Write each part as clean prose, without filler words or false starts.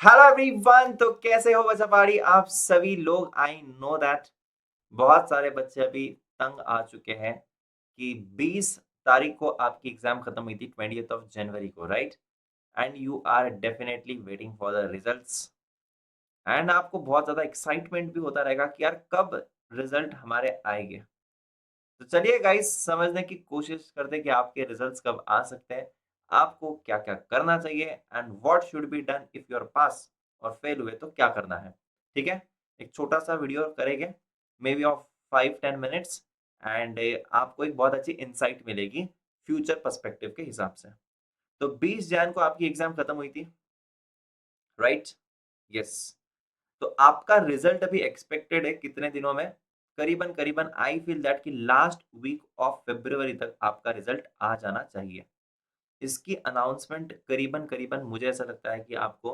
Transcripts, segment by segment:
Hello everyone. तो कैसे हो बच्चा पाड़ी आप सभी लोग? आई नो दैट बहुत सारे बच्चे अभी तंग आ चुके हैं कि 20 तारीख को आपकी एग्जाम खत्म हुई थी, 20th ऑफ जनवरी को, right? And you are definitely waiting for the results. And आपको बहुत ज्यादा एक्साइटमेंट भी होता रहेगा कि यार कब रिजल्ट हमारे आएंगे। तो चलिए गाइस, समझने की कोशिश करते हैं कि आपके रिजल्ट्स कब आ सकते हैं, आपको क्या क्या करना चाहिए and what should be done if you are pass, और फेल हुए तो क्या करना है। ठीक है, एक छोटा सा वीडियो करेंगे, may be of 5-10 minutes, and आपको एक बहुत अच्छी इंसाइट मिलेगी फ्यूचर पर्सपेक्टिव के हिसाब से। तो 20 जैन को आपकी एग्जाम खत्म हुई थी, राइट? यस। तो आपका रिजल्ट अभी एक्सपेक्टेड है कितने दिनों में? करीबन करीबन आई फील दैट कि लास्ट वीक ऑफ फरवरी तक आपका रिजल्ट आ जाना चाहिए। इसकी अनाउंसमेंट करीबन करीबन मुझे ऐसा लगता है कि आपको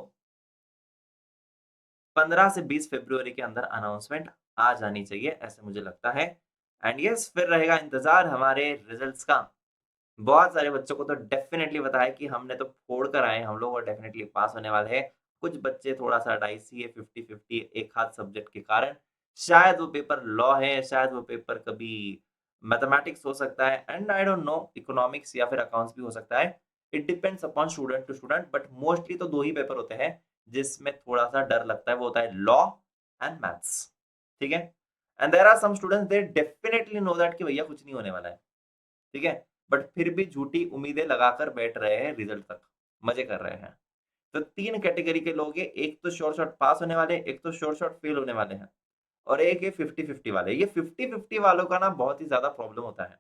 15 से 20 फरवरी के अंदर अनाउंसमेंट आ जानी चाहिए, ऐसे मुझे लगता है। एंड यस, फिर रहेगा इंतजार हमारे रिजल्ट्स का। बहुत सारे बच्चों को तो डेफिनेटली पता है कि हमने तो फोड़ कर आए, हम लोग डेफिनेटली पास होने वाले हैं। कुछ बच्चे थोड़ा सा डाइसी है, 50-50 एक हाथ सब्जेक्ट के कारण। शायद वो पेपर लॉ है, शायद वो पेपर कभी मैथमेटिक्स हो सकता है, and I don't know economics या फिर अकाउंट्स भी हो सकता है। It depends upon student to student, but mostly तो दो ही पेपर होते हैं जिसमें थोड़ा सा डर लगता है, वो होता है लॉ एंड मैथ्स। ठीक है, and there are some students they definitely know that कि भैया कुछ नहीं होने वाला है। ठीक है, बट फिर भी झूठी उम्मीदें लगाकर बैठ रहे हैं, रिजल्ट तक मजे कर रहे हैं। तो तीन कैटेगरी के लोग हैं, एक तो श्योर शॉट पास होने वाले, एक तो श्योर शॉट फेल होने वाले हैं, और एक है 50-50 वाले। ये 50-50 वालों का ना बहुत ही ज्यादा प्रॉब्लम होता है।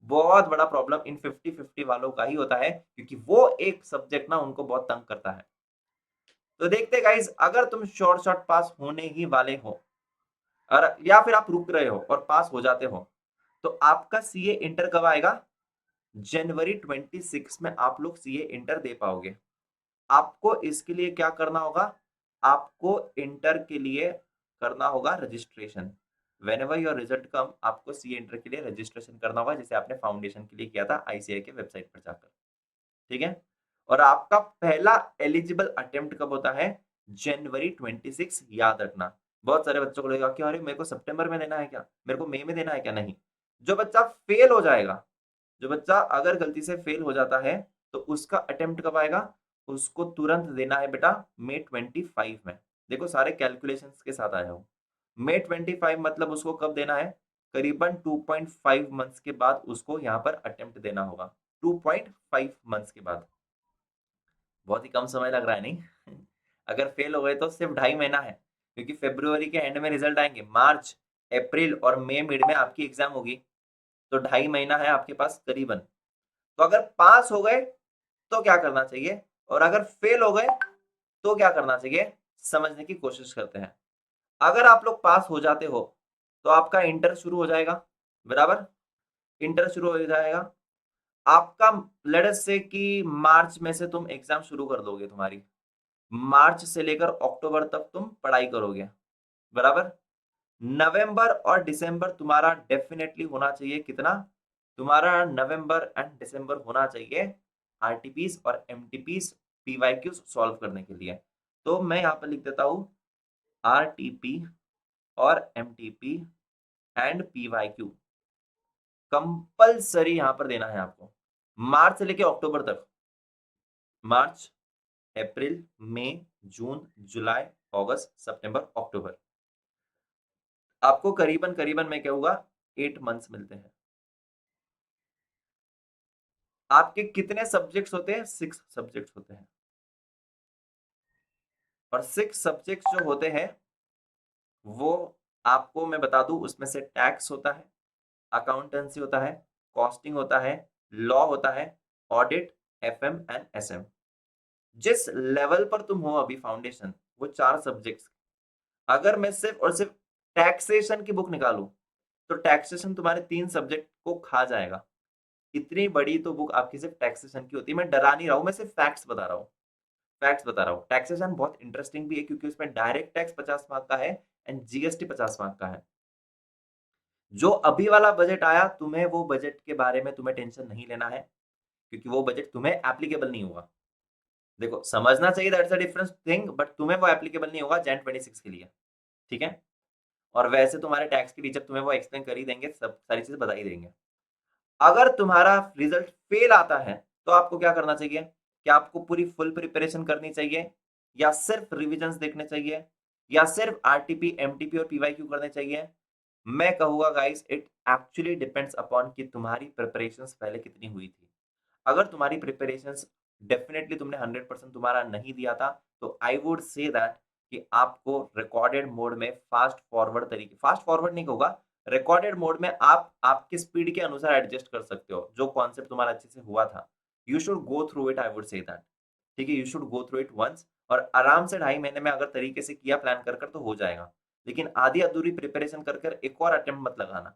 बहुत बड़ा प्रॉब्लम इन 50-50 वालों का ही होता है, क्योंकि वो एक सब्जेक्ट ना उनको बहुत तंग करता है। तो देखते गाइस, अगर तुम श्योर शॉट पास होने ही वाले हो, और या फिर आप रुक रहे हो और पास हो जाते हो, तो आपका सीए इंटर कब आएगा? जनवरी 26 में आप लोग सीए इंटर दे पाओगे। आपको इसके लिए क्या करना होगा? आपको इंटर के लिए करना होगा registration. Whenever your result come, आपको सीए इंटर के लिए रजिस्ट्रेशन करना होगा, जैसे आपने फाउंडेशन के लिए किया था आईसीआई के वेबसाइट पर जाकर। ठीक है, और आपका पहला एलिजिबल अटेम्प्ट कब होता है? जनवरी 26, याद रखना। बहुत सारे बच्चों को लगेगा कि अरे मेरे को सितंबर में देना है क्या, मेरे को मई में देना है क्या? नहीं, जो बच्चा फेल हो जाएगा, जो बच्चा अगर गलती से फेल हो जाता है, तो उसका अटेम्प्ट कब आएगा? उसको तुरंत देना है बेटा, मई 25 में। देखो सारे कैलकुलेशंस के साथ आया हूँ। मई 25 मतलब उसको कब देना है? करीबन 2.5 मंथ्स के बाद उसको यहाँ पर अटेम्प्ट देना होगा। 2.5 मंथ्स के बाद। बहुत ही कम समय लग रहा है, नहीं? अगर फेल हो गए तो सिर्फ 2.5 महीना है, क्योंकि फरवरी के एंड में रिजल्ट आएंगे, मार्च, अप्रैल और मई मिड में आपकी एग्जाम होगी। तो 2.5 महीना है आपके पास करीबन। तो अगर पास हो गए तो क्या करना चाहिए, और अगर फेल हो गए तो क्या करना चाहिए, समझने की कोशिश करते हैं। अगर आप लोग पास हो जाते हो तो आपका इंटर शुरू हो जाएगा, बराबर? इंटर शुरू हो जाएगा आपका। लेट अस से कि मार्च में से तुम एग्जाम शुरू कर दोगे, तुम्हारी मार्च से लेकर अक्टूबर तक तुम पढ़ाई करोगे, बराबर? नवंबर और दिसंबर तुम्हारा डेफिनेटली होना चाहिए कितना? तुम्हारा नवंबर एंड दिसंबर होना चाहिए आरटीपीस और एमटीपीस, पीवाईक्यूज सॉल्व करने के लिए। तो मैं यहाँ पर लिख देता हूँ आरटीपी और एमटीपी एंड पीवाईक्यू कंपलसरी यहाँ पर देना है आपको, मार्च से लेकर अक्टूबर तक। मार्च, अप्रैल, मई, जून, जुलाई, अगस्त, सितंबर, अक्टूबर। आपको करीबन करीबन मैं कहूंगा 8 मंथ्स मिलते हैं। आपके कितने सब्जेक्ट्स होते हैं? 6 सब्जेक्ट्स होते हैं, और 6 सब्जेक्ट्स जो होते हैं वो आपको मैं बता दूं, उसमें से टैक्स होता है, अकाउंटेंसी होता है, कॉस्टिंग होता है, लॉ होता है, ऑडिट, एफएम एंड एसएम। जिस लेवल पर तुम हो अभी फाउंडेशन, वो 4 सब्जेक्ट्स। अगर मैं सिर्फ और सिर्फ टैक्सेशन की बुक निकालूं, तो टैक्सेशन तुम्हारे 3 सब्जेक्ट को खा जाएगा। इतनी बड़ी तो बुक आपकी सिर्फ टैक्सेशन की होती है। मैं डरा नहीं रहा हूं, मैं सिर्फ फैक्ट्स बता रहा हूँ। फैक्ट्स बता रहा हूँ। टैक्सेशन बहुत इंटरेस्टिंग भी है, क्योंकि उसमें डायरेक्ट टैक्स 50 मार्क का है एंड जीएसटी 50 मार्क का है। जो अभी वाला बजट आया, तुम्हें वो बजट के बारे में तुम्हें टेंशन नहीं लेना है, क्योंकि वो बजट तुम्हें एप्लीकेबल नहीं होगा। देखो समझना चाहिए, that's a different thing, but तुम्हें वो एप्लीकेबल नहीं होगा जैन 26 के लिए, ठीक है। और वैसे तुम्हारे टैक्स के टीचर तुम्हें वो एक्सप्लेन कर ही देंगे, सब सारी चीजें बता ही देंगे। अगर तुम्हारा रिजल्ट फेल आता है तो आपको क्या करना चाहिए? क्या आपको पूरी फुल प्रिपरेशन करनी चाहिए, या सिर्फ रिविजन्स देखने चाहिए, या सिर्फ आरटीपी एमटीपी और पीवाईक्यू करने चाहिए? मैं कहूंगा guys, it actually depends upon कि तुम्हारी प्रिपरेशंस पहले कितनी हुई थी। अगर तुम्हारी प्रिपरेशंस डेफिनेटली तुमने 100% तुम्हारा नहीं दिया था, तो आई वुड से दैट कि आपको रिकॉर्डेड मोड में फास्ट फॉरवर्ड नहीं होगा, रिकॉर्डेड मोड में आप आपकी स्पीड के अनुसार एडजस्ट कर सकते हो, जो कॉन्सेप्ट तुम्हारा अच्छे से हुआ था। You should go through it, I would say that, ठीक है, you should go through it once, और आराम से 2.5 महीने में अगर तरीके से किया प्लान कर कर तो हो जाएगा। लेकिन आधी अधूरी प्रिपरेशन कर कर एक और अटेम्प्ट मत लगाना।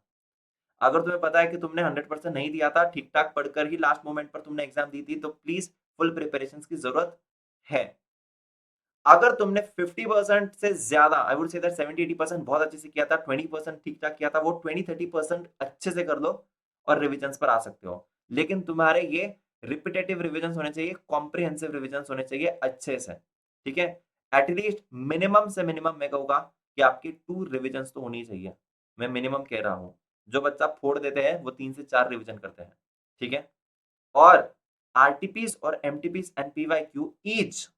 अगर तुम्हें पता है कि तुमने 100% नहीं दिया था, ठीक-ठाक पढ़कर ही लास्ट मोमेंट पर तुमने एग्ज़ाम दी थी, तो प्लीज़ फुल प्रिपरेशंस की ज़रूरत है। अगर तुमने 50% से ज़्यादा, आई वुड से दैट 70-80% बहुत अच्छे से किया था, 20% ठीक-ठाक किया था, वो 20-30% अच्छे से कर लो और रिविजन्स पर आ सकते हो। लेकिन तुम्हारे ये रिपिटेटिव रिविजन्स होने चाहिए, कॉम्प्रिहेंसिव रिविजन्स होने चाहिए अच्छे से, ठीक है? एटलीस्ट मिनिमम से मिनिमम मैं कहूँगा कि आपकी 2 रिविजन्स तो होनी चाहिए। मैं मिनिमम कह रहा हूँ। जो बच्चा फोड़ देते हैं, वो 3 से 4 रिविजन करते हैं, ठीक है? और आरटीपीज़ और एमटीपीज़ एंड पीवाईक्यू ईच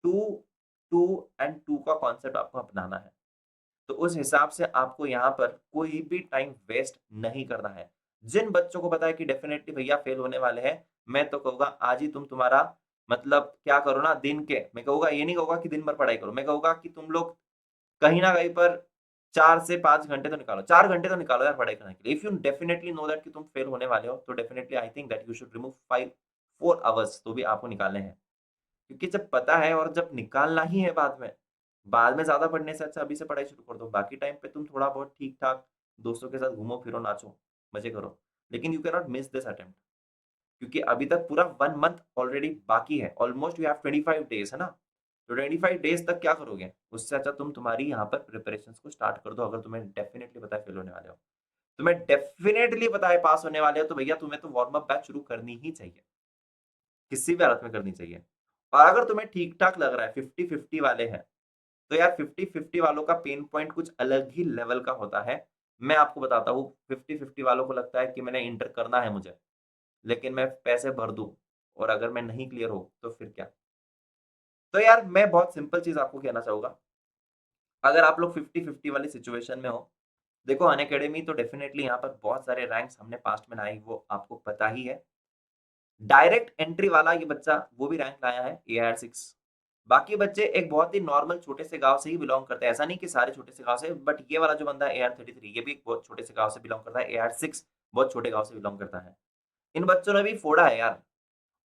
2, 2 एंड 2 का कॉन्सेप्ट आपको अपनाना है। तो उस हिसाब से आपको यहाँ पर कोई भी टाइम वेस्ट नहीं करना है। जिन बच्चों को पता है कि डेफिनिटली भैया फेल होने वाले हैं, मैं तो कहूँगा आज ही तुम तुम्हारा मतलब क्या करो ना, दिन के, मैं कहूँगा ये नहीं कहूँगा कि दिन भर पढ़ाई करो, मैं कहूँगा कि तुम लोग कहीं न कहीं पर 4 से 5 घंटे तो निकालो, 4 घंटे तो निकालो यार पढ़ाई करने के लिए। If you definitely no that कि तुम फेल होने वाले हो, तो definitely I think that you should remove 4 hours तो भी आपको निकालने हैं। क्योंकि जब पता है और जब निकालना ही है बाद में ज़्यादा पढ़ने से अच्छा अभी से पढ़ाई शुरू कर दो। बाकी टाइम पे तुम थोड़ा बहुत ठीक-ठाक दोस्तों के साथ घूमो-फिरो, नाचो, मज़े करो। लेकिन you can not miss this attempt, क्योंकि अभी तक पूरा 1 मंथ ऑलरेडी बाकी है। ऑलमोस्ट यू हैव 25 डेज़, है ना? तो 25 डेज़ तक क्या करोगे? उससे अच्छा तुम तुम्हारी यहाँ पर प्रिपरेशंस को स्टार्ट कर दो, अगर तुम्हें डेफिनिटली पता है फेल होने वाले हो। तुम्हें डेफिनिटली पता है पास होने वाले हो, तो भैया तुम्हें तो वार्म अप बैच शुरू करनी ही चाहिए। किसी भी हालत में करनी चाहिए। और अगर तुम्हें ठीक-ठाक लग रहा है, 50-50 वाले हैं, तो यार 50-50 वालों का पेन पॉइंट कुछ अलग ही लेवल का होता है। मैं आपको बताता हूँ, 50-50 वालों को लगता है कि मैंने इंटर करना है मुझे, लेकिन मैं पैसे भर दूँ और अगर मैं नहीं क्लियर हूँ, तो फिर क्या? तो यार मैं बहुत सिंपल चीज़ आपको कहना चाहूँगा, अगर आप लोग 50-50 वाली सिचुएशन में हो, देखो अनअकैडमी तो डेफिनिटली यहाँ पर बहुत सारे रैंक्स हमने पास्ट में लाए, वो आपको पता ही है। डायरेक्ट एंट्री वाला ये बच्चा वो भी रैंक लाया है AR6। बाकी बच्चे एक बहुत ही नॉर्मल छोटे से गाँव से ही बिलॉन्ग करते हैं। ऐसा नहीं कि सारे छोटे से गाँव से, बट ये वाला जो बंदा है AR33, ये भी एक बहुत छोटे से गाँव से बिलॉन्ग करता है। AR6 बहुत छोटे गाँव से बिलॉन्ग करता है। इन बच्चों ने भी फोड़ा है यार।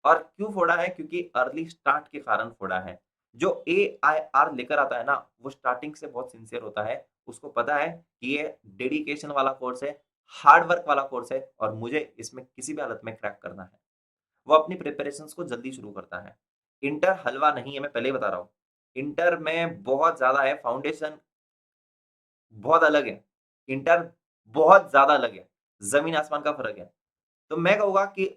और क्यों फोड़ा है? क्योंकि अर्ली स्टार्ट के कारण फोड़ा है। जो AIR लेकर आता है ना, वो स्टार्टिंग से बहुत सिंसियर होता है। उसको पता है कि ये डेडिकेशन वाला कोर्स है, हार्ड वर्क वाला कोर्स है और मुझे इसमें किसी भी हालत में क्रैक करना है। वो अपनी प्रिपरेशंस को जल्दी शुरू करता है। इंटर हलवा नहीं है, मैं पहले ही बता रहा हूँ। इंटर में बहुत ज़्यादा है, फाउंडेशन बहुत अलग है। इंटर बहुत ज़्यादा अलग है, ज़मीन-आसमान का फ़र्क है। तो मैं कहूँगा कि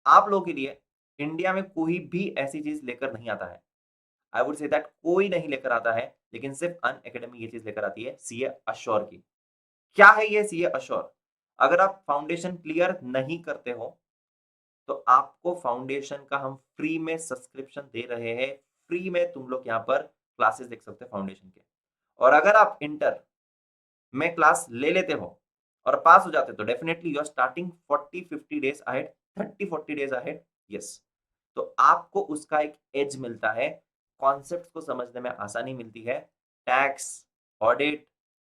आप लोगों के लिए इंडिया में कोई भी ऐसी चीज़ लेकर नहीं आता है। आई वुड से दैट कोई नहीं लेकर आता है, लेकिन सिर्फ़ अनअकैडमी ये चीज़ लेकर आती है, सीए अश्योर की। क्या है ये सीए अश्योर? अगर आप फाउंडेशन क्लियर नहीं करते हो, तो आपको फाउंडेशन का हम फ्री में सब्सक्रिप्शन दे रहे हैं। फ्री में तुम लोग यहाँ पर क्लासेस देख सकते हो फाउंडेशन के। और अगर आप इंटर में क्लास ले लेते हो और पास हो जाते हो, तो definitely you are starting 40-50 days ahead, 30-40 days ahead. Yes, तो आपको उसका एक एज मिलता है, कॉन्सेप्ट्स को समझने में आसानी मिलती है। टैक्स, ऑडिट,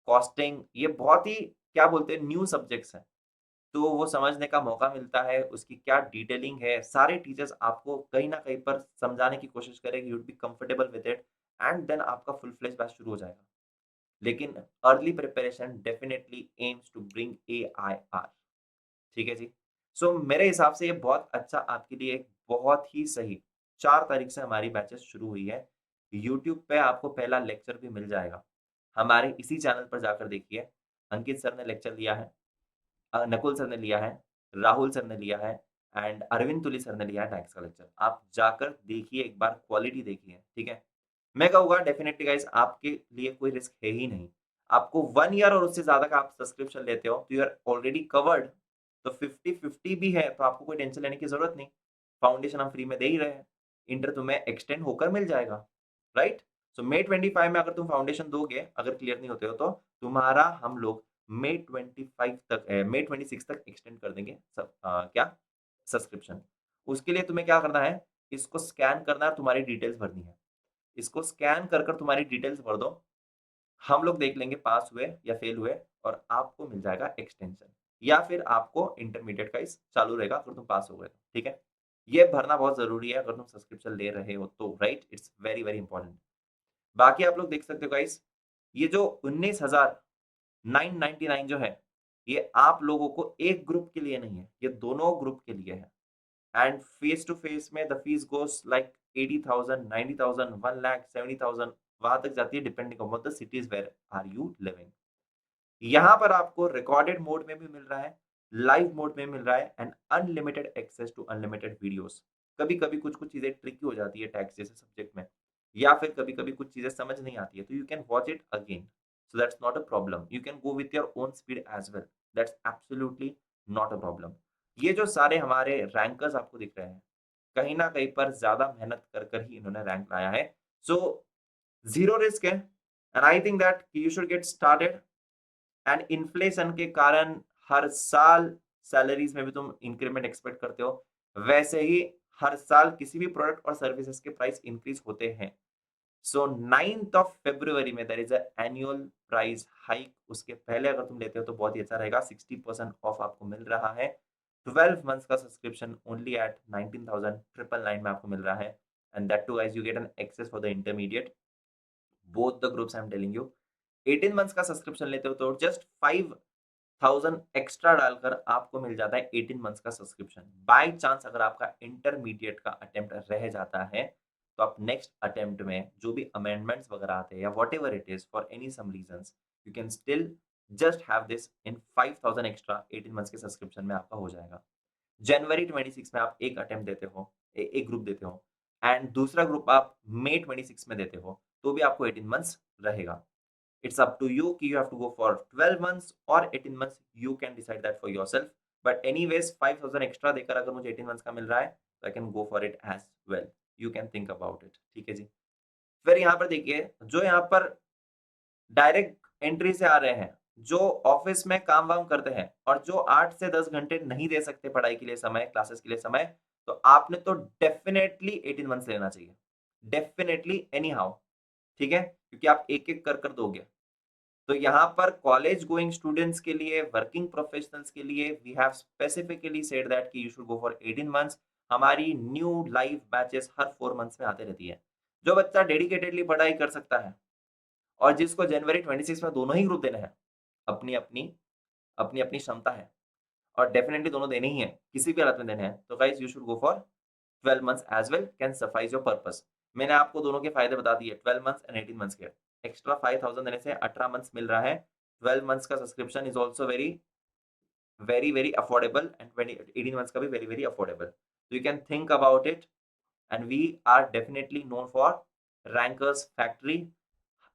कॉस्टिंग, ये बहुत ही क्या बोलते हैं न्यू सब्जेक्ट्स हैं। तो वो समझने का मौका मिलता है, उसकी क्या डिटेलिंग है, सारे टीचर्स आपको कहीं न कहीं पर समझाने की कोशिश करेंगे, you will be comfortable with it, and then आपका फुल फ्लेज्ड बैच शुरू हो जाएगा। लेकिन early preparation definitely aims to bring AIR, ठीक है जी? सो मेरे हिसाब से ये बहुत अच्छा आपके लिए एक बहुत ही सही 4 तारीख से हमारी बैचेज़ शुरू हुई है। यूट्यूब पे आपको पहला लेक्चर भी मिल जाएगा। हमारे इसी चैनल पर जाकर देखिए, अंकित सर ने लेक्चर लिया है, नकुल सर ने लिया है, राहुल सर ने लिया है, एंड अरविंद तुली सर ने लिया है टैक्स का लेक्चर। आप जाकर देखिए एक बार, क्वालिटी देखिए, ठीक है? मैं कहूँगा डेफिनिटली गाइस आपके लिए कोई रिस्क है ही नहीं। आपको 1 ईयर और उससे ज़्यादा का आप सब्सक्रिप्शन लेते हो तो यू आर ऑलरेडी कवर्ड। तो 50-50 भी है तो आपको कोई टेंशन लेने की ज़रूरत नहीं। फाउंडेशन हम फ्री में दे ही रहे हैं। इंटर तुम्हें एक्सटेंड होकर मिल जाएगा, राइट? सो मई 25 में अगर तुम फाउंडेशन दोगे, अगर क्लियर नहीं होते हो तो तुम्हारा हम लोग मई 25 तक मई 26 तक एक्सटेंड कर देंगे क्या? सब्सक्रिप्शन। उसके लिए तुम्हें क्या करना है, इसको स्कैन करना है, तुम्हारी डिटेल्स भरनी है। इसको स्कैन कर कर तुम्हारी डिटेल्स भर दो। हम लोग देख लेंगे पास हुए या फेल हुए और आपको मिल जाएगा एक्सटेंशन या फिर आपको इंटरमीडिएट का इस चालू रहेगा अगर तुम पास हो गए तो, ठीक है? ये भरना बहुत ज़रूरी है अगर तुम सब्सक्रिप्शन ले रहे हो तो, right? It's very, very important. बाकी आप लोग देख सकते हो गाइस, ये जो 19,999 जो है, ये आप लोगों को एक ग्रुप के लिए नहीं है, ये दोनों ग्रुप के लिए है। एंड फेस टू फेस में the fees goes like 80,000, 90,000, 1 lakh, 70,000 वहां तक जाती है depending upon the cities where are you living. यहाँ पर आपको रिकॉर्डेड मोड में भी मिल रहा है, लाइव मोड में मिल रहा है and unlimited access to unlimited videos. कभी-कभी कुछ-कुछ चीजें ट्रिकी हो जाती है टैक्स जैसे सब्जेक्ट में या फिर कभी-कभी कुछ चीजें समझ नहीं आती है तो you can watch it again. So that's not a problem. You can go with your own speed as well. That's absolutely not a problem. ये जो सारे हमारे रैंकर्स आपको दिख रहे हैं, कहीं न कहीं पर ज़्यादा मेहनत कर कर ही इन्होंने रैंक लाया है। सो ज़ीरो रिस्क है and I think that you should get started. And inflation के कारण हर साल सैलरीज में भी तुम इंक्रीमेंट एक्सपेक्ट करते हो, वैसे ही हर साल किसी भी प्रोडक्ट और सर्विसेज के प्राइस इंक्रीज होते हैं। सो 9th ऑफ February में there is a annual price hike. उसके पहले अगर तुम लेते हो तो बहुत ही अच्छा रहेगा। 60% ऑफ आपको मिल रहा है। 12 मंथ्स का सब्सक्रिप्शन ओनली एट 19,999 में आपको मिल रहा है and that too guys you get an access for the intermediate both the groups I am telling you. 18 months का सब्सक्रिप्शन लेते हो तो जस्ट 5,000 एक्स्ट्रा डालकर आपको मिल जाता है 18 मंथ्स का सब्सक्रिप्शन। बाय चांस अगर आपका इंटरमीडिएट का अटेम्प्ट रह जाता है तो आप नेक्स्ट अटेम्प्ट में जो भी अमेंडमेंट्स वगैरह आते हैं या whatever it is for any some reasons you can still just have this in 5,000 extra 18 months के सब्सक्रिप्शन में आपका हो जाएगा। जनवरी 26 में आप एक अटेम्प्ट देते हो, एक ग्रुप देते हो एंड दूसरा ग्रुप आप मई 26 में देते हो तो भी आपको 18 मंथ्स रहेगा। It's up to you कि you have to go for 12 months और 18 months, you can decide that for yourself. But anyways 5,000 extra देकर अगर मुझे 18 months का मिल रहा है तो I can go for it as well. You can think about it. ठीक है जी। फिर यहाँ पर देखिए, जो यहाँ पर डायरेक्ट एंट्री से आ रहे हैं, जो ऑफिस में काम वाम करते हैं और जो 8 से 10 घंटे नहीं दे सकते पढ़ाई के लिए समय, क्लासेस के लिए समय, तो आपने तो डेफिनेटली 18 मंथ्स लेना चाहिए। डेफिनेटली एनी हाउ, ठीक है? क्योंकि आप एक-एक कर दोगे। तो यहाँ पर कॉलेज गोइंग स्टूडेंट्स के लिए, वर्किंग प्रोफेशनल्स के लिए we have specifically said that कि you should go for 18 months. हमारी न्यू लाइव बैचेस हर 4 मंथ्स में आते रहती है। जो बच्चा डेडिकेटेडली पढ़ाई कर सकता है और जिसको जनवरी 26 में दोनों ही ग्रुप देने हैं, अपनी-अपनी क्षमता है और डेफिनिटली दोनों देने ही हैं, किसी भी हालत में देने हैं, तो guys you should go for 12 months as well can suffice your purpose. मैंने आपको दोनों के फायदे बता दिए, 12 मंथ्स एंड 18 मंथ्स के। एक्स्ट्रा 5,000 देने से 18 मंथ्स मिल रहा है। 12 मंथ्स का subscription is also very very very affordable and 18 months का भी वेरी वेरी अफोर्डेबल। तो you can think about it and we are definitely known for Rankers Factory.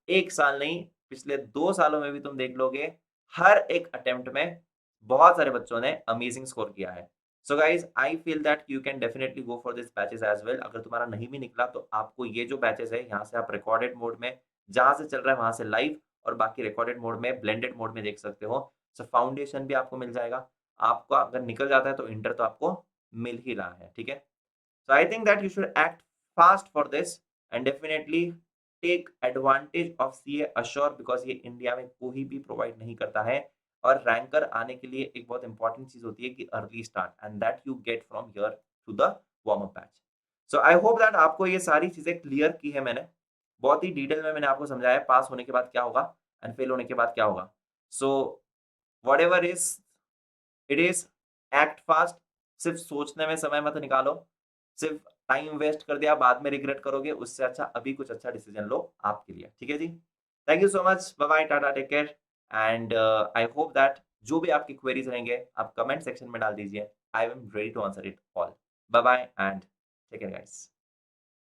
एक साल नहीं, पिछले 2 सालों में भी तुम देख लोगे, हर एक अटेम्प्ट में बहुत सारे बच्चों ने अमेजिंग स्कोर किया है। So guys I feel that you can definitely go for this batches as well. अगर तुम्हारा नहीं भी निकला तो आपको ये जो बैचेस है यहाँ से आप रिकॉर्डेड मोड में जहाँ से चल रहा है वहां से लाइव और बाकी रिकॉर्डेड मोड में ब्लेंडेड मोड में देख सकते हो। सो फाउंडेशन भी आपको मिल जाएगा। आपका अगर निकल जाता है तो इंटर तो आपको मिल ही रहा है, ठीक है? So I think that you should act fast for this and definitely take advantage of CA Assure because ये इंडिया में कोई भी प्रोवाइड नहीं करता है और रैंकर आने के लिए एक बहुत इंपॉर्टेंट चीज होती है कि early start and that you get from here to the warm up batch. So I hope that आपको ये सारी चीजें क्लियर की है मैंने, बहुत ही डिटेल में मैंने आपको समझाया पास होने के बाद क्या होगा एंड फेल होने के बाद क्या होगा। So what ever is it is act fast. सिर्फ सोचने में समय मत निकालो, सिर्फ टाइम वेस्ट कर दिया बाद में रिग्रेट करोगे, उससे अच्छा अभी कुछ अच्छा डिसीजन लो आपके लिए, ठीक है जी। Thank you so much, bye bye, tata, take care and I hope that जो भी आपकी क्वेरीज रहेंगे आप कमेंट सेक्शन में डाल दीजिए। I am ready to answer it all. Bye bye and take care, guys.